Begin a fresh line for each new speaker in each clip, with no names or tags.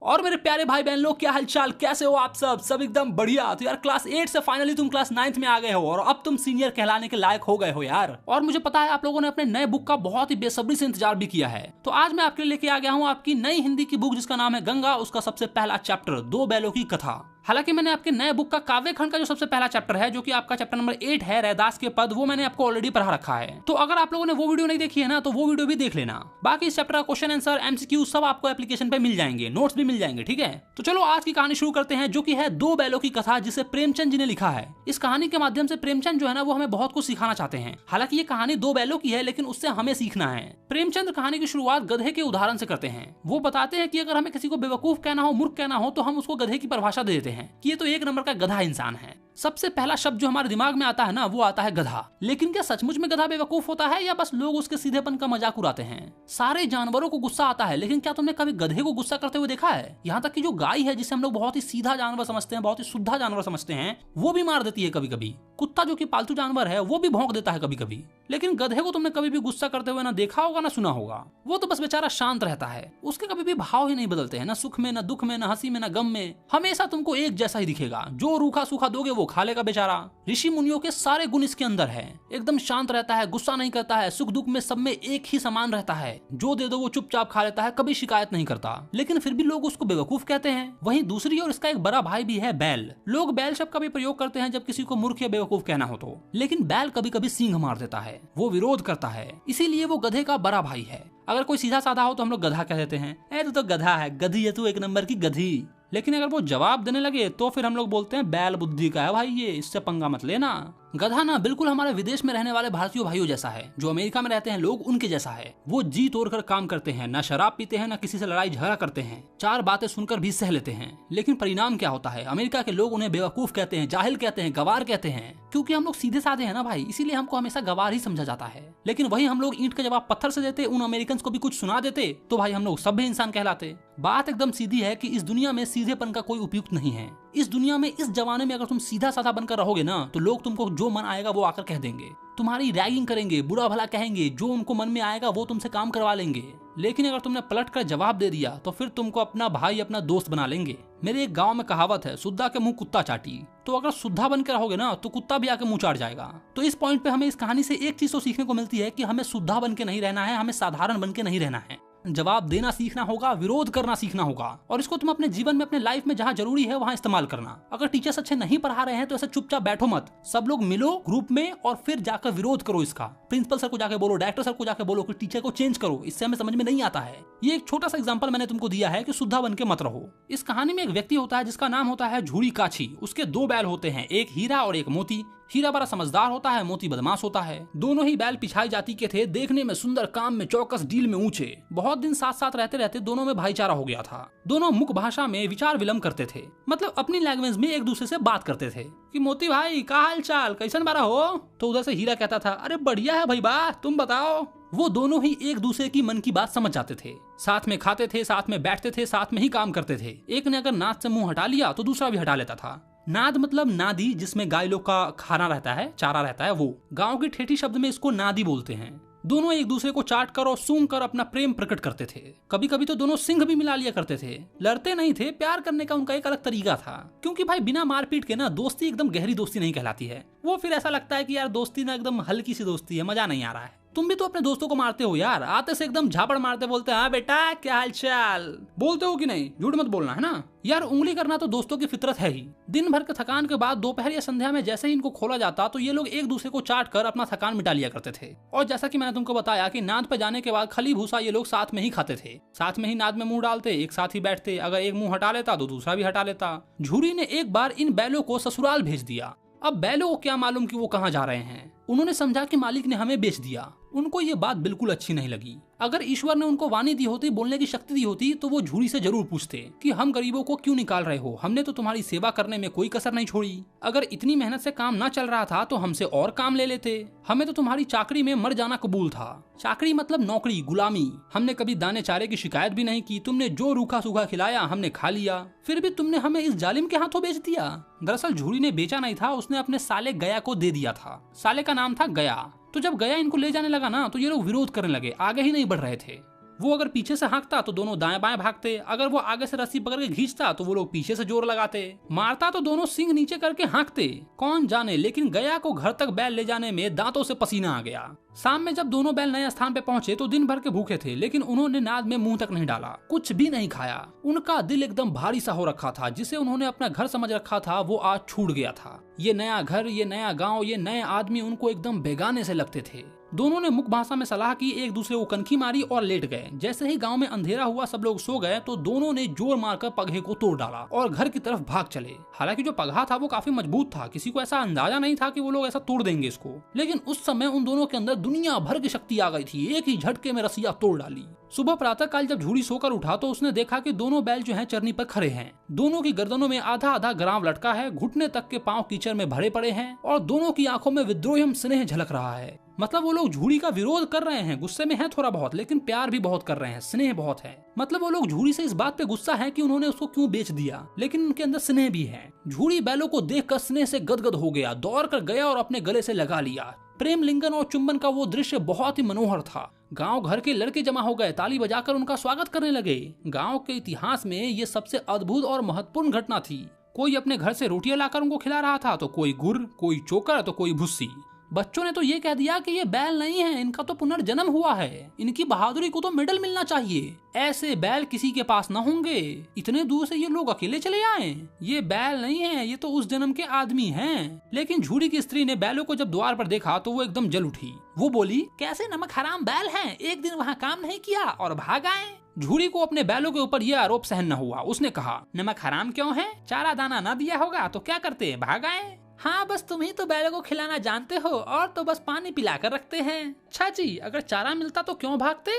और मेरे प्यारे भाई बहन लोग, क्या हालचाल, कैसे हो आप सब एकदम बढ़िया। तो यार क्लास 8 से फाइनली तुम क्लास 9th में आ गए हो और अब तुम सीनियर कहलाने के लायक हो गए हो यार। और मुझे पता है आप लोगों ने अपने नए बुक का बहुत ही बेसब्री से इंतजार भी किया है। तो आज मैं आपके लिए लेके आ गया हूँ आपकी नई हिंदी की बुक जिसका नाम है गंगा। उसका सबसे पहला चैप्टर दो बैलों की कथा। हालांकि मैंने आपके नए बुक का काव्य खंड का जो सबसे पहला चैप्टर है, जो कि आपका चैप्टर नंबर 8 है, रैदास के पद, वो मैंने आपको ऑलरेडी पढ़ा रखा है। तो अगर आप लोगों ने वो वीडियो नहीं देखी है ना, तो वो वीडियो भी देख लेना। बाकी इस चैप्टर का क्वेश्चन आंसर, एमसीक्यू सब आपको एप्लीकेशन पे मिल जाएंगे, नोट्स भी मिल जाएंगे, ठीक है। तो चलो आज की कहानी शुरू करते हैं, जो कि है दो बैलों की कथा, जिसे प्रेमचंद जी ने लिखा है। इस कहानी के माध्यम से प्रेमचंद जो है ना, वो हमें बहुत कुछ सिखाना चाहते हैं। हालांकि ये कहानी दो बैलों की है, लेकिन उससे हमें सीखना है। प्रेमचंद कहानी की शुरुआत गधे के उदाहरण से करते हैं। वो बताते हैं कि अगर हमें किसी को बेवकूफ कहना हो, मूर्ख कहना हो, तो हम उसको गधे की परिभाषा दे देते हैं कि ये तो एक नंबर का गधा इंसान है। सबसे पहला शब्द जो हमारे दिमाग में आता है ना, वो आता है गधा। लेकिन क्या सचमुच में गधा बेवकूफ होता है, या बस लोग उसके सीधेपन का मजाक उड़ाते हैं? सारे जानवरों को गुस्सा आता है, लेकिन क्या तुमने कभी गधे को गुस्सा करते हुए देखा है? यहाँ तक कि जो गाय है, जिसे हम लोग बहुत ही सीधा जानवर समझते हैं, बहुत ही शुद्ध जानवर समझते हैं, वो भी मार देती है कभी कभी। कुत्ता जो कि पालतू जानवर है, वो भी भौंक देता है कभी कभी। लेकिन गधे को तुमने कभी भी गुस्सा करते हुए ना देखा होगा, ना सुना होगा। वो तो बस बेचारा शांत रहता है, उसके कभी भी भाव ही नहीं बदलते हैं, ना सुख में, ना दुख में, ना हंसी में, ना गम में। हमेशा तुमको एक जैसा ही दिखेगा। जो रूखा सूखा दोगे वो खा लेगा बेचारा। ऋषि मुनियों के सारे गुण इसके अंदर है। एकदम शांत रहता है, गुस्सा नहीं करता है, सुख दुख में सब में एक ही समान रहता है। जो दे दो वो चुपचाप खा लेता है, कभी शिकायत नहीं करता। लेकिन फिर भी लोग उसको बेवकूफ कहते हैं। वहीं दूसरी ओर इसका एक बड़ा भाई भी है, बैल। लोग बैल शब्द का भी प्रयोग करते हैं जब किसी को मूर्ख या बेवकूफ कहना हो तो। लेकिन बैल कभी कभी सींग मार देता है, वो विरोध करता है, इसीलिए वो गधे का बड़ा भाई है। अगर कोई सीधा साधा हो तो हम लोग गधा कह देते हैं, ए तू तो गधा है, गधी है तू, एक नंबर की गधी। लेकिन अगर वो जवाब देने लगे तो फिर हम लोग बोलते हैं बैल बुद्धि का है भाई, ये इससे पंगा मत लेना। गधा ना बिल्कुल हमारे विदेश में रहने वाले भारतीय भाइयों जैसा है, जो अमेरिका में रहते हैं लोग उनके जैसा है। वो जी तोड़कर काम करते हैं, ना शराब पीते हैं, ना किसी से लड़ाई झगड़ा करते हैं, चार बातें सुनकर भी सह लेते हैं। लेकिन परिणाम क्या होता है? अमेरिका के लोग उन्हें बेवकूफ कहते हैं, जाहिल कहते हैं, गवार कहते हैं। क्योंकि हम लोग सीधे साधे हैं ना भाई, इसीलिए हमको हमेशा गवार ही समझा जाता है। लेकिन वही हम लोग ईंट का जवाब पत्थर से देते, उन अमेरिकन को भी कुछ सुना देते, तो भाई हम लोग सभ्य इंसान कहलाते। बात एकदम सीधी है कि इस दुनिया में सीधेपन का कोई उपयुक्त नहीं है। इस दुनिया में, इस जमाने में अगर तुम सीधा साधा बनकर रहोगे ना, तो लोग तुमको जो मन आएगा वो आकर कह देंगे, तुम्हारी रैगिंग करेंगे, बुरा भला कहेंगे, जो उनको मन में आएगा वो तुमसे काम करवा लेंगे। लेकिन अगर तुमने पलट कर जवाब दे दिया तो फिर तुमको अपना भाई, अपना दोस्त बना लेंगे। मेरे एक गांव में कहावत है, सुद्धा के मुंह कुत्ता चाटी। तो अगर सुद्धा बन के रहोगे ना, तो कुत्ता भी आके मुंह चाट जाएगा। तो इस पॉइंट पे हमें इस कहानी से एक चीज तो सीखने को मिलती है कि हमें सुद्धा बन के नहीं रहना है, हमें साधारण बन के नहीं रहना है। जवाब देना सीखना होगा, विरोध करना सीखना होगा, और इसको तुम अपने जीवन में, अपने लाइफ में जहाँ जरूरी है वहाँ इस्तेमाल करना। अगर टीचर्स अच्छे नहीं पढ़ा रहे हैं तो ऐसे चुपचाप बैठो मत, सब लोग मिलो ग्रुप में और फिर जाकर विरोध करो इसका। प्रिंसिपल सर को जाके बोलो, डायरेक्टर सर को जाके बोलो कि टीचर को चेंज करो, इससे हमें समझ में नहीं आता है। ये एक छोटा सा एग्जांपल मैंने तुमको दिया है कि सुद्धा बन के मत रहो। इस कहानी में एक व्यक्ति होता है जिसका नाम होता है झूड़ी काछी। उसके दो बैल होते हैं, एक हीरा और एक मोती। हीरा बड़ा समझदार होता है, मोती बदमाश होता है। दोनों ही बैल पिछाई जाति के थे, देखने में सुंदर, काम में चौकस, डील में ऊंचे। बहुत दिन साथ साथ रहते रहते दोनों में भाईचारा हो गया था। दोनों मुख भाषा में विचार विलम्ब करते थे, मतलब अपनी लैंग्वेज में एक दूसरे से बात करते थे कि मोती भाई का हाल चाल, कैसन बारा हो? तो उधर से हीरा कहता था, अरे बढ़िया है भाई बा, तुम बताओ। वो दोनों ही एक दूसरे की मन की बात समझ जाते थे, साथ में खाते थे, साथ में बैठते थे, साथ में ही काम करते थे। एक ने अगर नाद से मुंह हटा लिया तो दूसरा भी हटा लेता था। नाद मतलब नादी, जिसमें गाय लोग का खाना रहता है, चारा रहता है, वो गांव की ठेठी शब्द में इसको नादी बोलते हैं। दोनों एक दूसरे को चाट कर और सूंघ कर अपना प्रेम प्रकट करते थे। कभी कभी तो दोनों सिंह भी मिला लिया करते थे। लड़ते नहीं थे, प्यार करने का उनका एक अलग तरीका था। क्योंकि भाई बिना मारपीट के ना दोस्ती एकदम गहरी दोस्ती नहीं कहलाती है। वो फिर ऐसा लगता है कि यार दोस्ती ना एकदम हल्की सी दोस्ती है, मजा नहीं आ रहा है। तुम भी तो अपने दोस्तों को मारते हो यार, आते से एकदम झापड़ मारते, बोलते हाँ बेटा क्या हाल चाल, बोलते हो कि नहीं? झूठ मत बोलना है ना यार। उंगली करना तो दोस्तों की फितरत है ही। दिन भर के थकान के बाद दोपहर या संध्या में जैसे ही इनको खोला जाता तो ये लोग एक दूसरे को चाट कर अपना थकान मिटा लिया करते थे। और जैसा कि मैंने तुमको बताया कि नाद पे जाने के बाद खली भूसा ये लोग साथ में ही खाते थे, साथ में ही नाद में मुंह डालते, एक साथ ही बैठते। अगर एक मुंह हटा लेता तो दूसरा भी हटा लेता। झूरी ने एक बार इन बैलों को ससुराल भेज दिया। अब बैलों को क्या मालूम कि वो कहाँ जा रहे हैं। उन्होंने समझा कि मालिक ने हमें बेच दिया। उनको ये बात बिल्कुल अच्छी नहीं लगी। अगर ईश्वर ने उनको वाणी दी होती, बोलने की शक्ति दी होती, तो वो झूरी से जरूर पूछते कि हम गरीबों को क्यों निकाल रहे हो, हमने तो तुम्हारी सेवा करने में कोई कसर नहीं छोड़ी। अगर इतनी मेहनत से काम ना चल रहा था तो हमसे और काम ले लेते, हमें तो तुम्हारी चाकरी में मर जाना कबूल था। चाकरी मतलब नौकरी, गुलामी। हमने कभी दाने चारे की शिकायत भी नहीं की, तुमने जो रूखा सूखा खिलाया हमने खा लिया, फिर भी तुमने हमें इस जालिम के हाथों बेच दिया। दरअसल झूरी ने बेचा नहीं था, उसने अपने साले गया को दे दिया था। साले का नाम था गया। तो जब गया इनको ले जाने लगा ना, तो ये लोग विरोध करने लगे, आगे ही नहीं बढ़ रहे थे। वो अगर पीछे से हाँकता तो दोनों दाएं बाएं भागते, अगर वो आगे से रस्सी पकड़ के खींचता तो वो लोग पीछे से जोर लगाते, मारता तो दोनों सींग नीचे करके हाँकते। कौन जाने, लेकिन गया को घर तक बैल ले जाने में दांतों से पसीना आ गया। शाम में जब दोनों बैल नए स्थान पे पहुंचे तो दिन भर के भूखे थे, लेकिन उन्होंने नाद में मुंह तक नहीं डाला, कुछ भी नहीं खाया। उनका दिल एकदम भारी सा हो रखा था। जिसे उन्होंने अपना घर समझ रखा था वो आज छूट गया था। ये नया घर, ये नया गांव, ये नए आदमी उनको एकदम बेगाने से लगते थे। दोनों ने मुख भाषा में सलाह की, एक दूसरे को कनखी मारी और लेट गए। जैसे ही गांव में अंधेरा हुआ, सब लोग सो गए तो दोनों ने जोर मारकर पगहे को तोड़ डाला और घर की तरफ भाग चले। हालांकि जो पगहा था वो काफी मजबूत था, किसी को ऐसा अंदाजा नहीं था कि वो लोग ऐसा तोड़ देंगे इसको। लेकिन उस समय उन दोनों के अंदर दुनिया भर की शक्ति आ गई थी, एक ही झटके में रस्सियां तोड़ डाली। सुबह प्रातः काल जब झूड़ी सोकर उठा तो उसने देखा कि दोनों बैल जो हैं चरनी पर खड़े हैं। दोनों की गर्दनों में आधा आधा ग्राव लटका है, घुटने तक के पांव कीचड़ में भरे पड़े हैं और दोनों की आंखों में विद्रोह स्नेह झलक रहा है। मतलब वो लोग झूड़ी का विरोध कर रहे हैं, गुस्से में है थोड़ा बहुत, लेकिन प्यार भी बहुत कर रहे हैं, स्नेह बहुत है। मतलब वो लोग झूड़ी से इस बात पे गुस्सा है कि उन्होंने उसको क्यों बेच दिया, लेकिन उनके अंदर स्नेह भी है। झूड़ी बैलों को देखकर स्नेह से गदगद हो गया, दौड़ कर गया और अपने गले से लगा लिया। प्रेम लिंगन और चुंबन का वो दृश्य बहुत ही मनोहर था। गांव घर के लड़के जमा हो गए, ताली बजाकर उनका स्वागत करने लगे। गांव के इतिहास में ये सबसे अद्भुत और महत्वपूर्ण घटना थी। कोई अपने घर से रोटियां लाकर उनको खिला रहा था, तो कोई गुड़, कोई चोकर, तो कोई भुस्सी। बच्चों ने तो ये कह दिया कि ये बैल नहीं है, इनका तो पुनर्जन्म हुआ है, इनकी बहादुरी को तो मेडल मिलना चाहिए। ऐसे बैल किसी के पास न होंगे, इतने दूर से ये लोग अकेले चले आए। ये बैल नहीं है, ये तो उस जन्म के आदमी हैं। लेकिन झूड़ी की स्त्री ने बैलों को जब द्वार पर देखा तो वो एकदम जल उठी। वो बोली, कैसे नमक हराम बैल हैं, एक दिन वहाँ काम नहीं किया और भाग आए। झूड़ी को अपने बैलों के ऊपर यह आरोप सहन न हुआ। उसने कहा, नमक हराम क्यों है, चारा दाना न दिया होगा तो क्या करते, भाग आए। हाँ, बस तुम ही तो बैलों को खिलाना जानते हो और तो बस पानी पिला कर रखते हैं। अच्छा जी, अगर चारा मिलता तो क्यों भागते?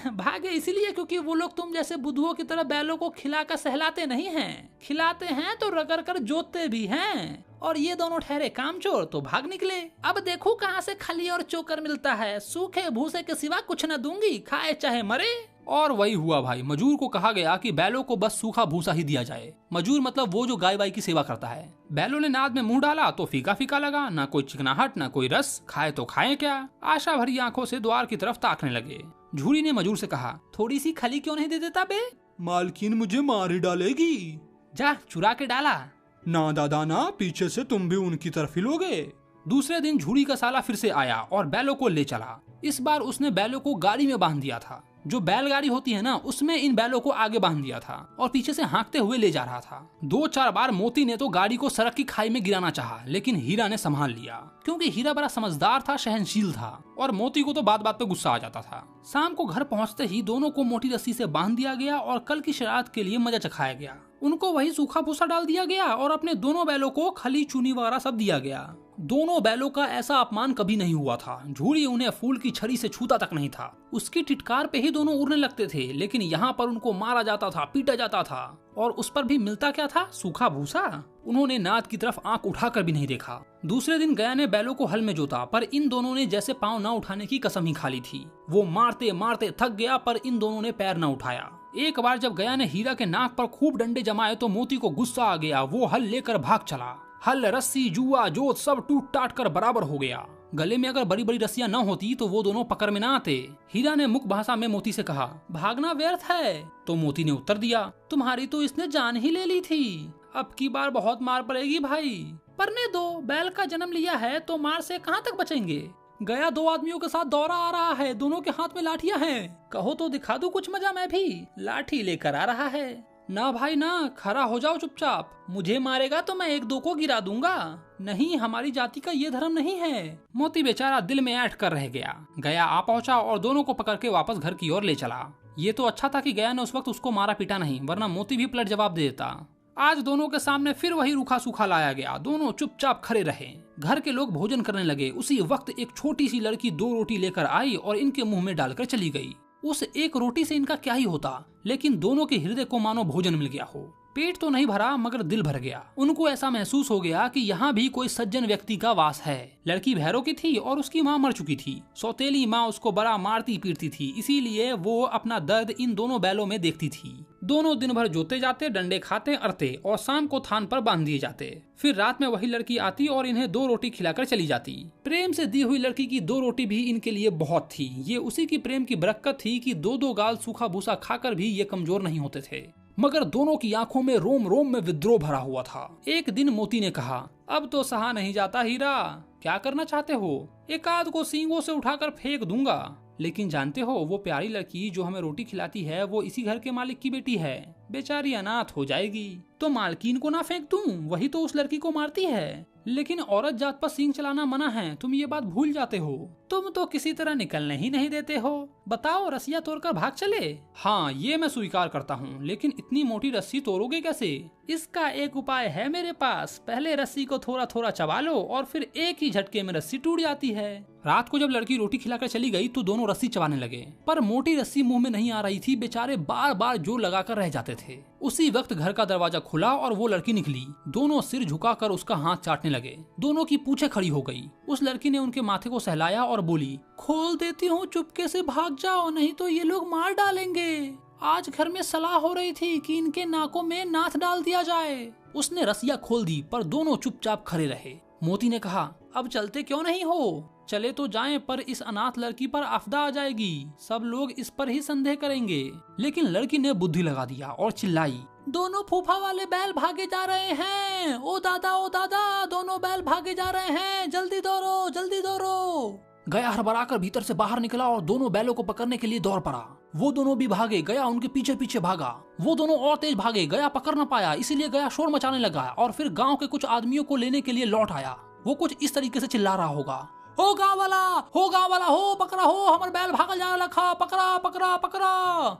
भागे इसीलिए क्योंकि वो लोग तुम जैसे बुद्धुओं की तरह बैलों को खिलाकर सहलाते नहीं हैं, खिलाते हैं तो रगड़ कर जोतते भी हैं। और ये दोनों ठहरे कामचोर तो भाग निकले। अब देखो कहाँ से खली और चोकर मिलता है, सूखे भूसे के सिवा कुछ न दूंगी, खाए चाहे मरे। और वही हुआ भाई। मजूर को कहा गया कि बैलों को बस सूखा भूसा ही दिया जाए। मजूर मतलब वो जो गाय वाई की सेवा करता है। बैलों ने नाद में मुंह डाला तो फीका फीका लगा, ना कोई चिकनाहट ना कोई रस, खाए तो खाए क्या। आशा भरी आंखों से द्वार की तरफ ताकने लगे। झूड़ी ने मजूर से कहा, थोड़ी सी खली क्यों नहीं दे देता बे?
मालकिन मुझे मार ही डालेगी।
जा चुरा के डाला।
ना दादा ना, पीछे से तुम भी उनकी तरफ ही लोगे।
दूसरे दिन झूड़ी का साला फिर से आया और बैलों को ले चला। इस बार उसने बैलों को गाड़ी में बांध दिया था। जो बैलगाड़ी होती है ना, उसमें इन बैलों को आगे बांध दिया था और पीछे से हाँकते हुए ले जा रहा था। 2-4 बार मोती ने तो गाड़ी को सड़क की खाई में गिराना चाहा, लेकिन हीरा ने संभाल लिया, क्योंकि हीरा बड़ा समझदार था, सहनशील था और मोती को तो बात बात पे गुस्सा आ जाता था। शाम को घर पहुंचते ही दोनों को मोटी रस्सी से बांध दिया गया और कल की शरारत के लिए मजा चखाया गया। उनको वही सूखा भूसा डाल दिया गया और अपने दोनों बैलों को खली चूनी वगैरह सब दिया गया। दोनों बैलों का ऐसा अपमान कभी नहीं हुआ था। झूड़ी उन्हें फूल की छड़ी से छूता तक नहीं था। उसकी टिटकार पे ही दोनों उड़ने लगते थे, लेकिन यहाँ पर उनको मारा जाता था, पीटा जाता था और उस पर भी मिलता क्या था, सूखा भूसा। उन्होंने नाद की तरफ आंख उठाकर भी नहीं देखा। दूसरे दिन गया ने बैलों को हल में जोता, पर इन दोनों ने जैसे पांव न उठाने की कसम ही खा ली थी। वो मारते मारते थक गया, पर इन दोनों ने पैर न उठाया। एक बार जब गया ने हीरा के नाक पर खूब डंडे जमाए तो मोती को गुस्सा आ गया। वो हल लेकर भाग चला। हल, रस्सी, जुआ, जोत सब टूट टाट कर बराबर हो गया। गले में अगर बड़ी बड़ी रस्सियां न होती तो वो दोनों पकड़ में न आते। हीरा ने मुख भाषा में मोती से कहा, भागना व्यर्थ है। तो मोती ने उत्तर दिया, तुम्हारी तो इसने जान ही ले ली थी, अब की बार बहुत मार पड़ेगी भाई। परने दो, बैल का जन्म लिया है तो मार से कहाँ तक बचेंगे। गया 2 आदमियों के साथ दौरा आ रहा है, दोनों के हाथ में लाठियां हैं। कहो तो दिखा दूं कुछ मजा, मैं भी लाठी लेकर आ रहा है। ना भाई ना, खड़ा हो जाओ चुपचाप। मुझे मारेगा तो मैं 1-2 को गिरा दूंगा। नहीं, हमारी जाति का ये धर्म नहीं है। मोती बेचारा दिल में ऐंठ कर रह गया। गया आ पहुंचा और दोनों को पकड़ के वापस घर की ओर ले चला। ये तो अच्छा था कि गया ने उस वक्त उसको मारा पीटा नहीं, वरना मोती भी पलट जवाब दे देता। आज दोनों के सामने फिर वही रूखा सूखा लाया गया। दोनों चुपचाप खड़े रहे। घर के लोग भोजन करने लगे। उसी वक्त एक छोटी सी लड़की 2 रोटी लेकर आई और इनके मुंह में डालकर चली गई। उस एक रोटी से इनका क्या ही होता, लेकिन दोनों के हृदय को मानो भोजन मिल गया हो। पेट तो नहीं भरा मगर दिल भर गया। उनको ऐसा महसूस हो गया कि यहाँ भी कोई सज्जन व्यक्ति का वास है। लड़की भैरव की थी और उसकी माँ मर चुकी थी। सौतेली माँ उसको बड़ा मारती पीटती थी, इसीलिए वो अपना दर्द इन दोनों बैलों में देखती थी। दोनों दिन भर जोते जाते, डंडे खाते अरते और शाम को थान पर बांध दिए जाते। फिर रात में वही लड़की आती और इन्हें 2 रोटी खिलाकर चली जाती। प्रेम से दी हुई लड़की की 2 रोटी भी इनके लिए बहुत थी। ये उसी की प्रेम की बरकत थी कि 2-2 गाल सूखा भूसा खाकर भी ये कमजोर नहीं होते थे। मगर दोनों की आंखों में रोम रोम में विद्रोह भरा हुआ था। एक दिन मोती ने कहा, अब तो सहा नहीं जाता हीरा, क्या करना चाहते हो? एक आध को सींगों से उठाकर फेंक दूंगा। लेकिन जानते हो, वो प्यारी लड़की जो हमें रोटी खिलाती है वो इसी घर के मालिक की बेटी है, बेचारी अनाथ हो जाएगी। तो मालकिन को ना फेंक दूं, वही तो उस लड़की को मारती है। लेकिन औरत जात पर सींग चलाना मना है, तुम ये बात भूल जाते हो। तुम तो किसी तरह निकलने ही नहीं देते हो। बताओ, रस्सियां तोड़कर भाग चले? हाँ, ये मैं स्वीकार करता हूँ, लेकिन इतनी मोटी रस्सी तोड़ोगे कैसे? इसका एक उपाय है मेरे पास। पहले रस्सी को थोड़ा थोड़ा चबा लो और फिर एक ही झटके में रस्सी टूट जाती है। रात को जब लड़की रोटी खिलाकर चली गई तो दोनों रस्सी चबाने लगे, पर मोटी रस्सी मुंह में नहीं आ रही थी। बेचारे बार बार जोर लगाकर रह जाते थे। उसी वक्त घर का दरवाजा खुला और वो लड़की निकली। दोनों सिर झुकाकर उसका हाथ चाटने लगे। दोनों की पूंछें खड़ी हो गई। उस लड़की ने उनके माथे को सहलाया और बोली, खोल देती हूँ, चुपके से भाग जाओ, नहीं तो ये लोग मार डालेंगे। आज घर में सलाह हो रही थी कि इनके नाकों में नाथ डाल दिया जाए। उसने रस्सियां खोल दी, पर दोनों चुपचाप खड़े रहे। मोती ने कहा, अब चलते क्यों नहीं हो? चले तो जाएं, पर इस अनाथ लड़की पर आफ्ता आ जाएगी। सब लोग इस पर ही संदेह करेंगे। लेकिन लड़की ने बुद्धि लगा दिया और चिल्लाई, दोनों फूफा वाले बैल भागे जा रहे हैं। ओ दादा, दोनों बैल भागे जा रहे हैं, जल्दी दौड़ो, जल्दी दौड़ो। गया हड़बड़ाकर भीतर से बाहर निकला और दोनों बैलों को पकड़ने के लिए दौड़ पड़ा। वो दोनों भी भागे, गया उनके पीछे पीछे भागा। वो दोनों और तेज भागे, गया पकड़ न पाया, इसीलिए गया शोर मचाने लगा और फिर गांव के कुछ आदमियों को लेने के लिए लौट आया। वो कुछ इस तरीके से चिल्ला रहा होगा, हो गांव वाला, हो पकड़ा, हो हमारे बैल भागल जा रखा, पकड़ा पकड़ा पकड़ा।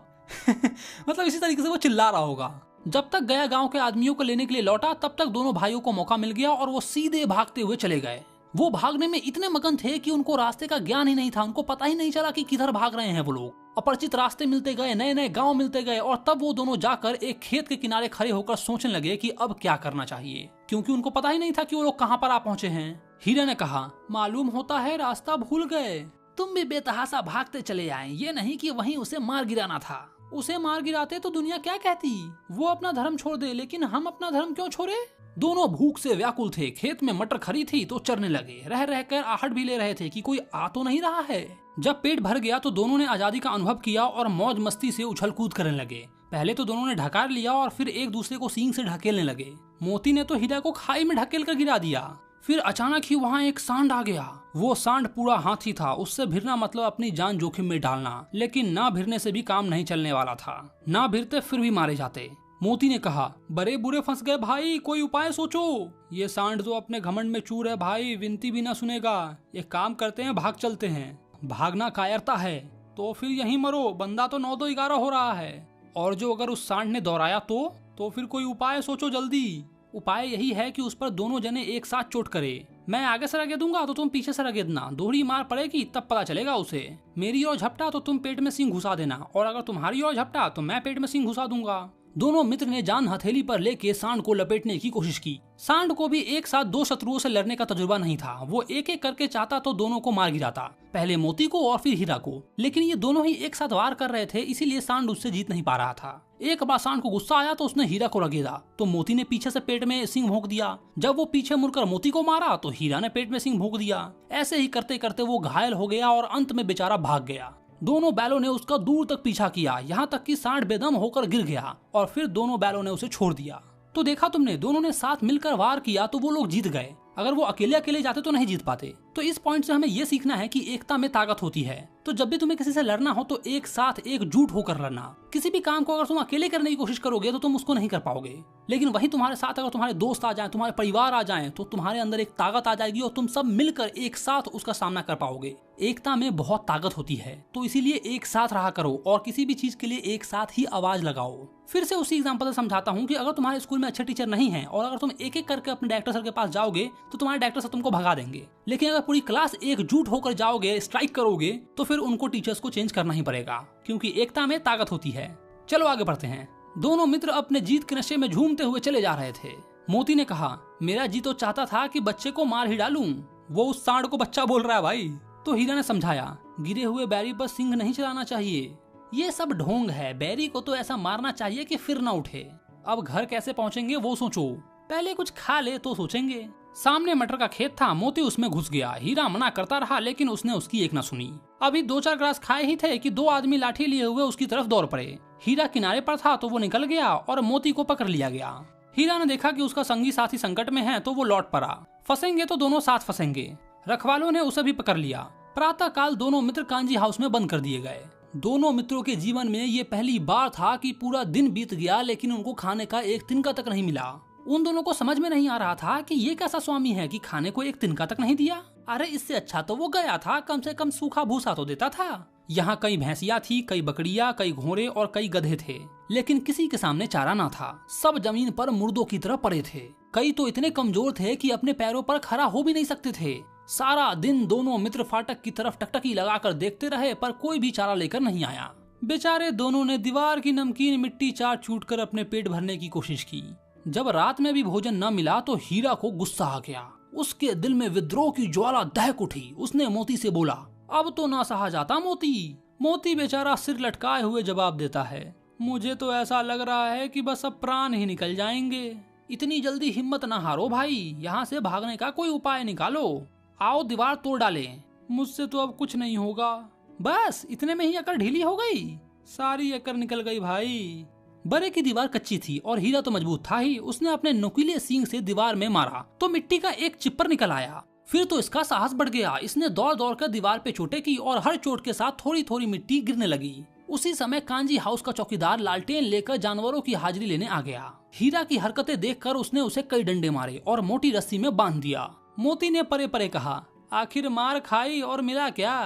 मतलब इसी तरीके से वो चिल्ला रहा होगा। जब तक गया गांव के आदमियों को लेने के लिए लौटा, तब तक दोनों भाइयों को मौका मिल गया और वो सीधे भागते हुए चले गए। वो भागने में इतने मगन थे कि उनको रास्ते का ज्ञान ही नहीं था। उनको पता ही नहीं चला कि किधर भाग रहे हैं वो लोग। अपरिचित रास्ते मिलते गए, नए नए गांव मिलते गए और तब वो दोनों जाकर एक खेत के किनारे खड़े होकर सोचने लगे कि अब क्या करना चाहिए, क्योंकि उनको पता ही नहीं था कि वो लोग कहां पर आ पहुंचे हैं। हीरा ने कहा, मालूम होता है रास्ता भूल गए। तुम भी बेतहासा भागते चले आए, ये नहीं कि वहीं उसे मार गिराना था। उसे मार गिराते तो दुनिया क्या कहती? वो अपना धर्म छोड़ दे, लेकिन हम अपना धर्म क्यों छोड़े? दोनों भूख से व्याकुल थे। खेत में मटर खड़ी थी तो चरने लगे। रह रहकर आहट भी ले रहे थे कि कोई आ तो नहीं रहा है। जब पेट भर गया तो दोनों ने आजादी का अनुभव किया और मौज मस्ती से उछल कूद करने लगे। पहले तो दोनों ने ढकार लिया और फिर एक दूसरे को सींग से ढकेलने लगे। मोती ने तो हीरा को खाई में ढकेल कर गिरा दिया। फिर अचानक ही वहाँ एक सांड आ गया। वो सांड पूरा हाथी था। उससे भिड़ना मतलब अपनी जान जोखिम में डालना, लेकिन ना भिड़ने से भी काम नहीं चलने वाला था। ना भिड़ते फिर भी मारे जाते। मोती ने कहा, बड़े बुरे फंस गए भाई, कोई उपाय सोचो। ये सांड तो अपने घमंड में चूर है भाई, विनती भी ना सुनेगा। एक काम करते हैं, भाग चलते हैं। भागना कायरता है तो फिर यहीं मरो, बंदा तो 9-2-11 हो रहा है। और जो अगर उस सांड ने दोहराया तो फिर कोई उपाय सोचो जल्दी। उपाय यही है कि उस पर दोनों जने एक साथ चोट करे। मैं आगे से रगेद दूंगा तो तुम पीछे से रगेदना। दोहरी मार पड़ेगी तब पता चलेगा उसे। मेरी ओर झपटा तो तुम पेट में सींग घुसा देना, और अगर तुम्हारी ओर झपटा तो मैं पेट में सींग घुसा दूंगा। दोनों मित्र ने जान हथेली पर लेके सांड को लपेटने की कोशिश की। सांड को भी एक साथ 2 शत्रुओं से लड़ने का तजुर्बा नहीं था। वो एक एक करके चाहता तो दोनों को मार गिराता, पहले मोती को और फिर हीरा को। लेकिन ये दोनों ही एक साथ वार कर रहे थे, इसीलिए सांड उससे जीत नहीं पा रहा था। एक बार सांड को गुस्सा आया तो उसने हीरा को रगेदा, तो मोती ने पीछे से पेट में सींग भोंक दिया। जब वो पीछे मुड़कर मोती को मारा तो हीरा ने पेट में सींग भोंक दिया। ऐसे ही करते करते वो घायल हो गया और अंत में बेचारा भाग गया। दोनों बैलों ने उसका दूर तक पीछा किया, यहाँ तक कि सांड बेदम होकर गिर गया और फिर दोनों बैलों ने उसे छोड़ दिया। तो देखा तुमने, दोनों ने साथ मिलकर वार किया तो वो लोग जीत गए। अगर वो अकेले अकेले जाते तो नहीं जीत पाते। तो इस पॉइंट से हमें ये सीखना है कि एकता में ताकत होती है। तो जब भी तुम्हें किसी से लड़ना हो तो एक साथ एकजुट होकर लड़ना। किसी भी काम को अगर तुम अकेले करने की कोशिश करोगे तो तुम उसको नहीं कर पाओगे, लेकिन वही तुम्हारे साथ अगर तुम्हारे दोस्त आ जाएं, तुम्हारे परिवार आ जाएं, तो तुम्हारे अंदर एक ताकत आ जाएगी और तुम सब मिलकर एक साथ उसका सामना कर पाओगे। एकता में बहुत ताकत होती है, तो इसीलिए एक साथ रहा करो और किसी भी चीज के लिए एक साथ ही आवाज लगाओ। फिर से उसी एग्जांपल से समझाता हूँ कि अगर तुम्हारे स्कूल में अच्छे टीचर नहीं हैं और अगर तुम एक एक करके अपने डायरेक्टर सर के पास जाओगे तो तुम्हारे डायरेक्टर सर तुमको भगा देंगे। लेकिन अगर पूरी क्लास एकजुट होकर जाओगे, स्ट्राइक करोगे, तो फिर उनको टीचर्स को चेंज करना ही पड़ेगा, क्योंकि एकता में ताकत होती है। चलो आगे बढ़ते हैं। दोनों मित्र अपने जीत के नशे में झूमते हुए चले जा रहे थे। मोती ने कहा, मेरा जी तो चाहता था कि बच्चे को मार ही डालूं। वो उस सांड को बच्चा बोल रहा है भाई। तो हीरा ने समझाया, गिरे हुए बैरी पर सींग नहीं चलाना चाहिए। ये सब ढोंग है, बैरी को तो ऐसा मारना चाहिए कि फिर ना उठे। अब घर कैसे पहुंचेंगे वो सोचो, पहले कुछ खा ले तो सोचेंगे। सामने मटर का खेत था, मोती उसमें घुस गया। हीरा मना करता रहा लेकिन उसने उसकी एक न सुनी। अभी 2-4 ग्रास खाए ही थे कि 2 आदमी लाठी लिए हुए उसकी तरफ दौड़ पड़े। हीरा किनारे पर था तो वो निकल गया और मोती को पकड़ लिया गया। हीरा ने देखा कि उसका संगी साथी संकट में है तो वो लौट पड़ा। फंसेंगे तो दोनों साथ फंसेंगे। रखवालों ने उसे भी पकड़ लिया। प्रातः काल दोनों मित्र कांजी हाउस में बंद कर दिए गए। दोनों मित्रों के जीवन में ये पहली बार था कि पूरा दिन बीत गया लेकिन उनको खाने का एक तिनका तक नहीं मिला। उन दोनों को समझ में नहीं आ रहा था कि ये कैसा स्वामी है कि खाने को एक तिनका तक नहीं दिया। अरे इससे अच्छा तो वो गया था, कम से कम सूखा भूसा तो देता था। यहाँ कई भैंसिया थी, कई बकरियां, कई घोड़े और कई गधे थे, लेकिन किसी के सामने चारा ना था। सब जमीन पर मुर्दों की तरह पड़े थे। कई तो इतने कमजोर थे कि अपने पैरों पर खड़ा हो भी नहीं सकते थे। सारा दिन दोनों मित्र फाटक की तरफ टकटकी लगाकर देखते रहे पर कोई भी चारा लेकर नहीं आया। बेचारे दोनों ने दीवार की नमकीन मिट्टी चाट चूट कर अपने पेट भरने की कोशिश की। जब रात में भी भोजन न मिला तो हीरा को गुस्सा आ गया। उसके दिल में विद्रोह की ज्वाला दहक उठी। उसने मोती से बोला, अब तो ना सहा जाता मोती। मोती बेचारा सिर लटकाए हुए जवाब देता है, मुझे तो ऐसा लग रहा है कि बस अब प्राण ही निकल जाएंगे। इतनी जल्दी हिम्मत न हारो भाई, यहाँ से भागने का कोई उपाय निकालो। आओ दीवार तोड़ डालें। मुझसे तो अब कुछ नहीं होगा। बस इतने में ही अकड़ ढीली हो गई। सारी अकड़ निकल गई भाई। बरे की दीवार कच्ची थी और हीरा तो मजबूत था ही। उसने अपने नुकीले सींग से दीवार में मारा तो मिट्टी का एक चिप्पर निकल आया। फिर तो इसका साहस बढ़ गया। इसने दौड़ दौड़ कर दीवार पे चोटें की और हर चोट के साथ थोड़ी थोड़ी मिट्टी गिरने लगी। उसी समय कांजी हाउस का चौकीदार लालटेन लेकर जानवरों की हाजिरी लेने आ गया। हीरा की हरकतें देखकर उसने उसे कई डंडे मारे और मोटी रस्सी में बांध दिया। मोती ने परे परे कहा, आखिर मार खाई और मिला क्या?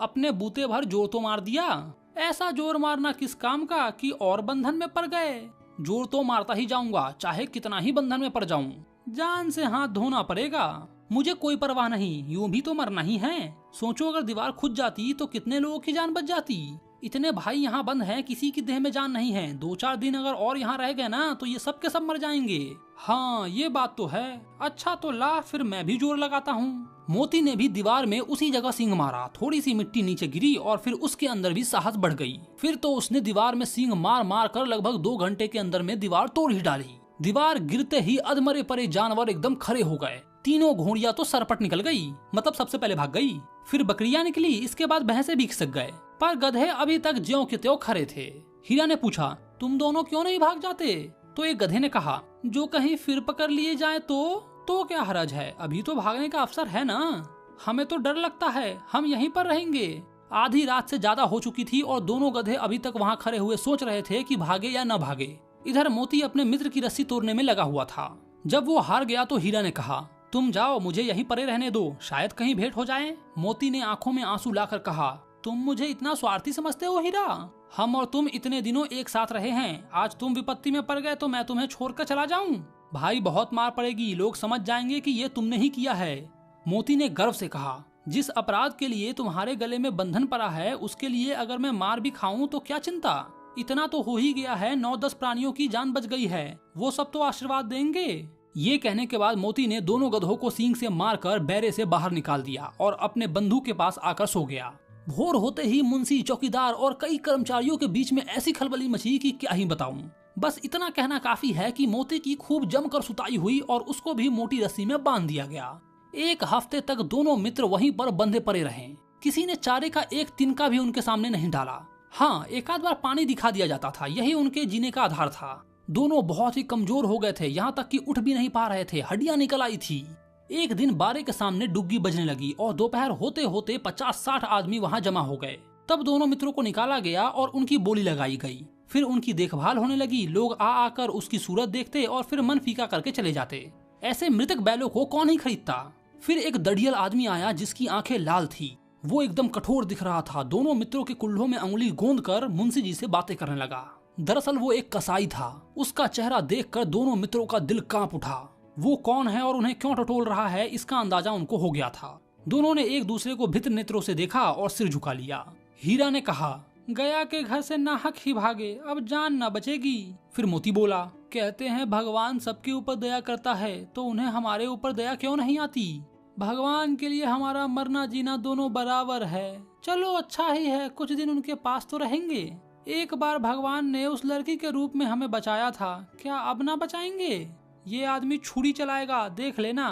अपने बूते भर जोर तो मार दिया। ऐसा जोर मारना किस काम का कि और बंधन में पड़ गए। जोर तो मारता ही जाऊंगा, चाहे कितना ही बंधन में पड़ जाऊं। जान से हाथ धोना पड़ेगा। मुझे कोई परवाह नहीं, यूं भी तो मरना ही है। सोचो अगर दीवार खुद जाती तो कितने लोगों की जान बच जाती। इतने भाई यहाँ बंद हैं, किसी की देह में जान नहीं है। 2-4 दिन अगर और यहाँ रह गए ना तो ये सब के सब मर जाएंगे। हाँ ये बात तो है। अच्छा तो ला फिर मैं भी जोर लगाता हूँ। मोती ने भी दीवार में उसी जगह सींग मारा। थोड़ी सी मिट्टी नीचे गिरी और फिर उसके अंदर भी साहस बढ़ गई। फिर तो उसने दीवार में सींग मार मार कर लगभग 2 घंटे के अंदर में दीवार तोड़ ही डाली। दीवार गिरते ही अधमरे परे जानवर एकदम खड़े हो गए। तीनों घोड़ियां तो सरपट निकल गई, मतलब सबसे पहले भाग गई। फिर बकरियां निकली, इसके बाद भैंसे भी खिसक गए, पर गधे अभी तक ज्यों के त्यों खड़े थे। हीरा ने पूछा, तुम दोनों क्यों नहीं भाग जाते? तो एक गधे ने कहा, जो कहीं फिर पकड़ लिए जाए तो क्या हरज है, अभी तो भागने का अवसर है ना। हमें तो डर लगता है, हम यहीं पर रहेंगे। आधी रात से ज्यादा हो चुकी थी और दोनों गधे अभी तक वहाँ खड़े हुए सोच रहे थे कि भागे या न भागे। इधर मोती अपने मित्र की रस्सी तोड़ने में लगा हुआ था। जब वो हार गया तो हीरा ने कहा, तुम जाओ, मुझे यहीं परे रहने दो, शायद कहीं भेंट हो जाए। मोती ने आंखों में आंसू लाकर कहा, तुम मुझे इतना स्वार्थी समझते हो हीरा? हम और तुम इतने दिनों एक साथ रहे हैं, आज तुम विपत्ति में पड़ गए तो मैं तुम्हें छोड़कर चला जाऊं? भाई बहुत मार पड़ेगी, लोग समझ जाएंगे कि ये तुमने ही किया है। मोती ने गर्व से कहा, जिस अपराध के लिए तुम्हारे गले में बंधन पड़ा है उसके लिए अगर मैं मार भी खाऊं तो क्या चिंता। इतना तो हो ही गया है, 9-10 प्राणियों की जान बच गई है, वो सब तो आशीर्वाद देंगे। ये कहने के बाद मोती ने दोनों गधों को सींग से मारकर बैरे से बाहर निकाल दिया और अपने बंधु के पास आकर सो गया। भोर होते ही मुंशी, चौकीदार और कई कर्मचारियों के बीच में ऐसी खलबली मची कि क्या ही बताऊं। बस इतना कहना काफी है कि मोती की खूब जमकर सुताई हुई और उसको भी मोटी रस्सी में बांध दिया गया। 1 हफ्ते तक दोनों मित्र वहीं पर बंधे पड़े रहे। किसी ने चारे का एक तिनका भी उनके सामने नहीं डाला। हाँ, एक आध बार पानी दिखा दिया जाता था, यही उनके जीने का आधार था। दोनों बहुत ही कमजोर हो गए थे, यहाँ तक कि उठ भी नहीं पा रहे थे, हड्डियां निकल आई थी। एक दिन बारे के सामने डुग्गी बजने लगी और दोपहर होते होते 50-60 आदमी वहाँ जमा हो गए। तब दोनों मित्रों को निकाला गया और उनकी बोली लगाई गई। फिर उनकी देखभाल होने लगी। लोग आ आकर उसकी सूरत देखते और फिर मन फीका करके चले जाते। ऐसे मृतक बैलों को कौन ही खरीदता। फिर एक दड़ियल आदमी आया जिसकी आंखें लाल थी। वो एकदम कठोर दिख रहा था। दोनों मित्रों के कुल्हों में अंगुली गोंद कर मुंशी जी से बातें करने लगा। दरअसल वो एक कसाई था। उसका चेहरा देखकर दोनों मित्रों का दिल कांप उठा। वो कौन है और उन्हें क्यों टटोल रहा है इसका अंदाजा उनको हो गया था। दोनों ने एक दूसरे को भित्र नेत्रों से देखा और सिर झुका लिया। हीरा ने कहा, गया के घर से नाहक ही भागे, अब जान न बचेगी। फिर मोती बोला, कहते हैं भगवान सबके ऊपर दया करता है तो उन्हें हमारे ऊपर दया क्यों नहीं आती? भगवान के लिए हमारा मरना जीना दोनों बराबर है। चलो अच्छा ही है, कुछ दिन उनके पास तो रहेंगे। एक बार भगवान ने उस लड़की के रूप में हमें बचाया था, क्या अब ना बचाएंगे? ये आदमी छुरी चलाएगा, देख लेना।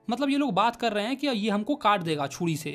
मतलब ये लोग बात कर रहे हैं कि ये हमको काट देगा छुरी से।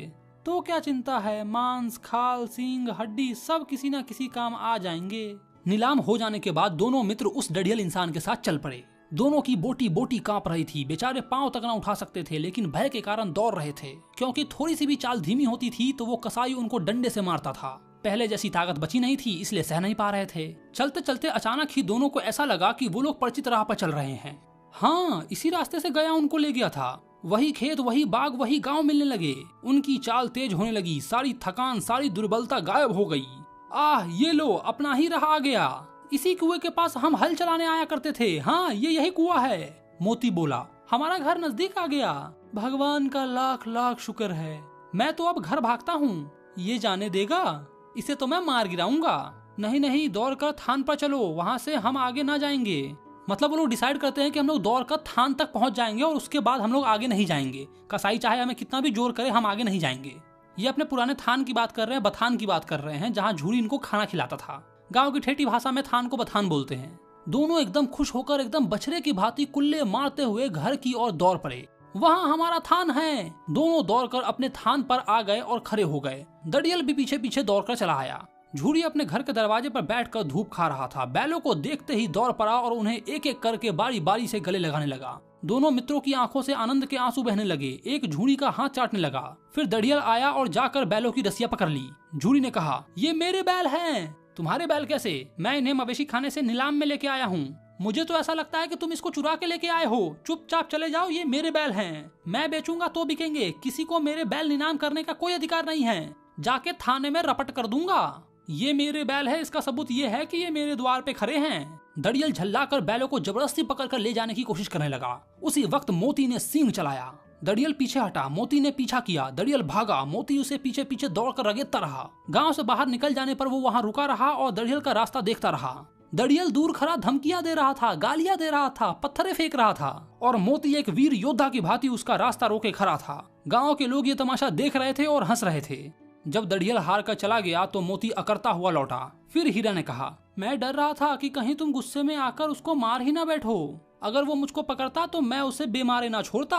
तो क्या चिंता है, मांस, खाल, सींग, हड्डी सब किसी न किसी काम आ जाएंगे। नीलाम हो जाने के बाद दोनों मित्र उस डढ़ियल इंसान के साथ चल पड़े। दोनों की बोटी बोटी कांप रही थी, बेचारे पांव तक ना उठा सकते थे, लेकिन भय के कारण दौड़ रहे थे, क्योंकि थोड़ी सी भी चाल धीमी होती थी तो वो कसाई उनको डंडे से मारता था। पहले जैसी ताकत बची नहीं थी, इसलिए सह नहीं पा रहे थे। चलते चलते अचानक ही दोनों को ऐसा लगा कि वो लोग परिचित राह पर चल रहे हैं। हाँ, इसी रास्ते से गया उनको ले गया था। वही खेत, वही बाग, वही गांव मिलने लगे। उनकी चाल तेज होने लगी, सारी थकान, सारी दुर्बलता गायब हो गई। आह, ये लो, अपना ही राह आ गया। इसी कुएं के पास हम हल चलाने आया करते थे। हाँ, ये यही कुआं है। मोती बोला, हमारा घर नजदीक आ गया। भगवान का लाख लाख शुक्र है। मैं तो अब घर भागता हूँ। ये जाने देगा? इसे तो मैं मार गिराऊंगा। नहीं नहीं, दौड़कर थान पर चलो, वहाँ से हम आगे ना जाएंगे। मतलब वो लोग डिसाइड करते हैं कि हम लोग दौड़कर थान तक पहुंच जाएंगे और उसके बाद हम लोग आगे नहीं जाएंगे। कसाई चाहे हमें कितना भी जोर करे, हम आगे नहीं जाएंगे। ये अपने पुराने थान की बात कर रहे हैं, बथान की बात कर रहे हैं, जहाँ झूरी इनको खाना खिलाता था। गांव की ठेठी भाषा में थान को बथान बोलते हैं। दोनों एकदम खुश होकर, एकदम बछड़े की भांति कुल्ले मारते हुए घर की ओर दौड़ पड़े। वहाँ हमारा थान है। दोनों दौड़कर अपने थान पर आ गए और खड़े हो गए। दड़ियल भी पीछे पीछे दौड़कर चला आया। झूरी अपने घर के दरवाजे पर बैठकर धूप खा रहा था। बैलों को देखते ही दौड़ पड़ा और उन्हें एक एक करके बारी बारी से गले लगाने लगा। दोनों मित्रों की आंखों से आनंद के आंसू बहने लगे। एक झूरी का हाथ चाटने लगा। फिर दड़ियल आया और जाकर बैलों की रस्सियां पकड़ ली। झूरी ने कहा, ये मेरे बैल हैं। तुम्हारे बैल कैसे? मैं इन्हें मवेशी खाने से नीलाम में लेके आया हूँ। मुझे तो ऐसा लगता है कि तुम इसको चुरा के लेके आए हो। चुपचाप चले जाओ, ये मेरे बैल हैं। मैं बेचूंगा तो बिकेंगे। किसी को मेरे बैल नीलाम करने का कोई अधिकार नहीं है। जाके थाने में रपट कर दूंगा। ये मेरे बैल है, इसका सबूत ये है कि ये मेरे द्वार पे खड़े हैं। दड़ियल झल्लाकर बैलों को जबरदस्ती पकड़कर ले जाने की कोशिश करने लगा। उसी वक्त मोती ने सींग चलाया। दड़ियल पीछे हटा, मोती ने पीछा किया। दड़ियल भागा, मोती उसे पीछे पीछे दौड़कर रगेदता रहा। गांव से बाहर निकल जाने पर वो वहां रुका रहा और दड़ियल का रास्ता देखता रहा। दड़ियल दूर खड़ा धमकियां दे रहा था, गालियां दे रहा था, पत्थरे फेंक रहा था और मोती एक वीर योद्धा की भांति उसका रास्ता रोके खड़ा था। गाँव के लोग ये तमाशा देख रहे थे और हंस रहे थे। जब दड़ियल हार कर चला गया तो मोती अकड़ता हुआ लौटा। फिर हीरा ने कहा, मैं डर रहा था कि कहीं तुम गुस्से में आकर उसको मार ही ना बैठो। अगर वो मुझको पकड़ता तो मैं उसे बेमारे ना छोड़ता।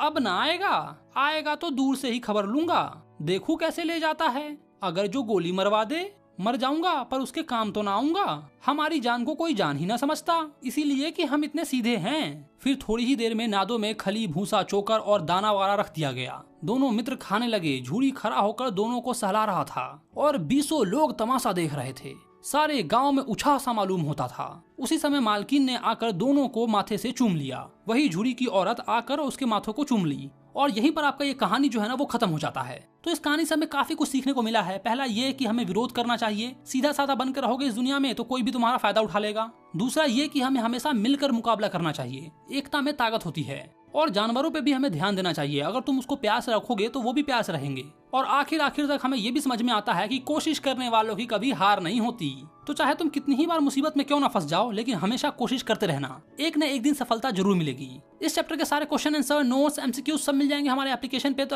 अब ना आएगा तो दूर से ही खबर लूंगा, देखूं कैसे ले जाता है। अगर जो गोली मरवा दे, मर जाऊंगा, पर उसके काम तो ना आऊंगा। हमारी जान को कोई जान ही ना समझता, इसीलिए कि हम इतने सीधे हैं। फिर थोड़ी ही देर में नादों में खली, भूसा, चोकर और दाना वगैरह रख दिया गया। दोनों मित्र खाने लगे। झूरी खड़ा होकर दोनों को सहला रहा था और 20 लोग तमाशा देख रहे थे। सारे गांव में उछाह सा मालूम होता था। उसी समय मालकिन ने आकर दोनों को माथे से चूम लिया। वही झूरी की औरत आकर उसके माथों को चूम ली और यहीं पर आपका ये कहानी जो है ना वो खत्म हो जाता है। तो इस कहानी से हमें काफी कुछ सीखने को मिला है। पहला ये कि हमें विरोध करना चाहिए। सीधा साधा बनकर रहोगे इस दुनिया में तो कोई भी तुम्हारा फायदा उठा लेगा। दूसरा ये कि हमें हमेशा मिलकर मुकाबला करना चाहिए, एकता में ताकत होती है। और जानवरों पे भी हमें ध्यान देना चाहिए, अगर तुम उसको प्यार से रखोगे तो वो भी प्यार से रहेंगे। और आखिर तक हमें ये भी समझ में आता है कि कोशिश करने वालों की कभी हार नहीं होती। तो चाहे तुम कितनी ही बार मुसीबत में क्यों ना फंस जाओ, लेकिन हमेशा कोशिश करते रहना, एक न एक दिन सफलता जरूर मिलेगी। इस चैप्टर के सारे क्वेश्चन आंसर, नोट्स, एमसीक्यू सब मिल जाएंगे हमारे एप्लीकेशन पे। तो